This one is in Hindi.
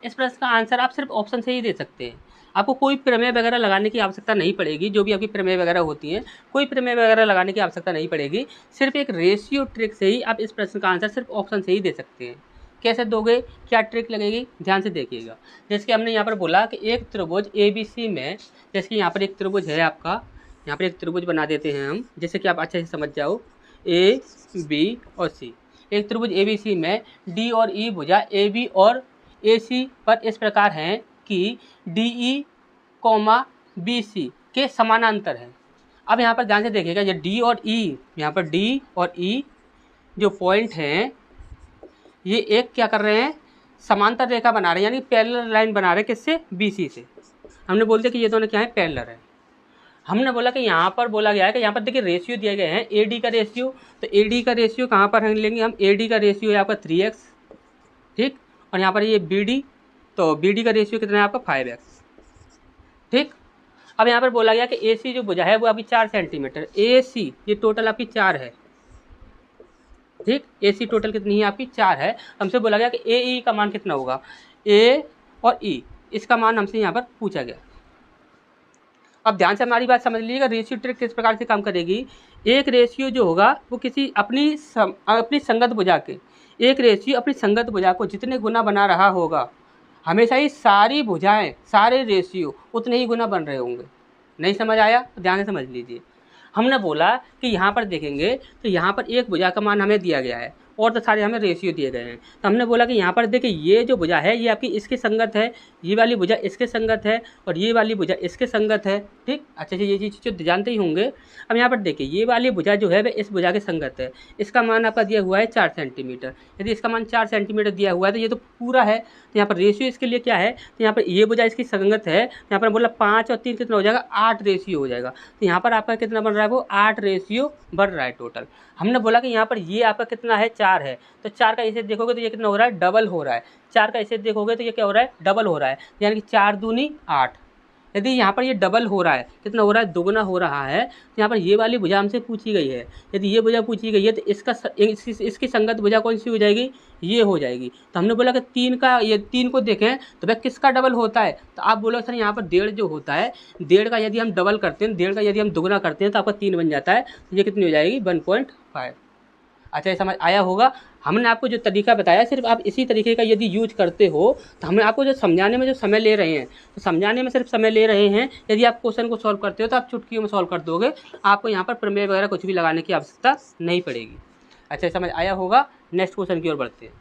इस प्रश्न का आंसर आप सिर्फ ऑप्शन से ही दे सकते हैं। आपको कोई प्रमेय वगैरह लगाने की आवश्यकता नहीं पड़ेगी, जो भी आपकी प्रमेय वगैरह होती हैं कोई प्रमेय वगैरह लगाने की आवश्यकता नहीं पड़ेगी। सिर्फ एक रेशियो ट्रिक से ही आप इस प्रश्न का आंसर सिर्फ ऑप्शन से ही दे सकते हैं। कैसे दोगे, क्या ट्रिक लगेगी, ध्यान से देखिएगा। जैसे कि हमने यहाँ पर बोला कि एक त्रिभुज ABC में, जैसे कि यहाँ पर एक त्रिभुज है आपका, यहाँ पर एक त्रिभुज बना देते हैं हम, जैसे कि आप अच्छे से समझ जाओ, A, B और C। एक त्रिभुज ABC में D और E भुजा AB और AC पर इस प्रकार हैं कि DE, BC के समानांतर है। अब यहाँ पर ध्यान से देखिएगा, ये D और E, यहाँ पर D और E जो पॉइंट हैं ये एक क्या कर रहे हैं, समांतर रेखा बना रहे हैं, यानी पैरेलल लाइन बना रहे हैं। किससे, BC से। हमने बोलते हैं कि ये दोनों क्या है, पैरेलल है। हमने बोला कि यहाँ पर बोला गया है कि यहाँ पर देखिए रेशियो दिए गए हैं, AD का रेशियो। तो AD का रेशियो कहाँ पर हम लेंगे, हम AD का रेशियो है आपका 3x, ठीक। और यहाँ पर ये BD, तो BD का रेशियो कितना है आपका 5x, ठीक। अब यहाँ पर बोला गया कि AC जो भुजा है वो आपकी 4 सेंटीमीटर, AC ये टोटल आपकी 4 है, ठीक। AC टोटल कितनी है आपकी 4 है। हमसे बोला गया कि AE का मान कितना होगा, A और E इसका मान हमसे यहाँ पर पूछा गया। अब ध्यान से हमारी बात समझ लीजिएगा, रेशियो ट्रिक किस प्रकार से काम करेगी। एक रेशियो जो होगा वो किसी अपनी संगत भुजा के, एक रेशियो अपनी संगत भुजा को जितने गुना बना रहा होगा, हमेशा ही सारी भुजाएं, सारे रेशियो उतने ही गुना बन रहे होंगे। नहीं समझ आया तो ध्यान से समझ लीजिए। हमने बोला कि यहाँ पर देखेंगे तो यहाँ पर एक भुजा का मान हमें दिया गया है और तो सारे हमें रेशियो दिए गए हैं। तो हमने बोला कि यहाँ पर देखिए ये जो भुजा है ये आपकी इसके संगत है, ये वाली भुजा इसके संगत है और ये वाली भुजा इसके संगत है, ठीक। अच्छा ये चीज़ तो जानते ही होंगे। अब यहाँ पर देखिए ये वाली भुजा जो है वह इस भुजा के संगत है, इसका मान आपका दिया हुआ है 4 सेंटीमीटर। यदि इसका मान 4 सेंटीमीटर दिया हुआ है तो ये तो पूरा है, तो यहाँ पर रेशियो इसके लिए क्या है, तो यहाँ पर ये भुजा इसकी संगत है, यहाँ पर बोला 5 और 3 कितना हो जाएगा, 8 रेशियो हो जाएगा। तो यहाँ पर आपका कितना बन रहा है, वो 8 रेशियो बढ़ रहा है टोटल। हमने बोला कि यहाँ पर ये आपका कितना है, 4 है, तो 4 का ऐसे देखोगे तो ये कितना हो रहा है, डबल हो रहा है। 4 का ऐसे देखोगे तो ये क्या हो रहा है, डबल हो रहा है, यानी कि 4 दूनी 8। यदि यहाँ पर ये डबल हो रहा है, कितना हो रहा है, दुगुना हो रहा है, तो यहाँ पर ये वाली भुजा हमसे पूछी गई है। यदि ये भुजा पूछी गई है तो इसकी संगत भुजा कौन सी हो जाएगी, ये हो जाएगी। तो हमने बोला कि 3 का, ये 3 को देखें तो वह किसका डबल होता है, तो आप बोलो सर यहाँ पर 1.5 जो होता है, 1.5 का यदि हम डबल करते हैं, 1.5 का यदि हम दुगुना करते हैं तो आपका 3 बन जाता है, तो ये कितनी हो जाएगी, 1.5। अच्छा ये समझ आया होगा। हमने आपको जो तरीका बताया सिर्फ आप इसी तरीके का यदि यूज करते हो तो हम आपको जो समझाने में जो समय ले रहे हैं, तो समझाने में सिर्फ समय ले रहे हैं। यदि आप क्वेश्चन को सॉल्व करते हो तो आप चुटकियों में सॉल्व कर दोगे, आपको यहाँ पर प्रमेय वगैरह कुछ भी लगाने की आवश्यकता नहीं पड़ेगी। अच्छा समझ आया होगा। नेक्स्ट क्वेश्चन की ओर बढ़ते हैं।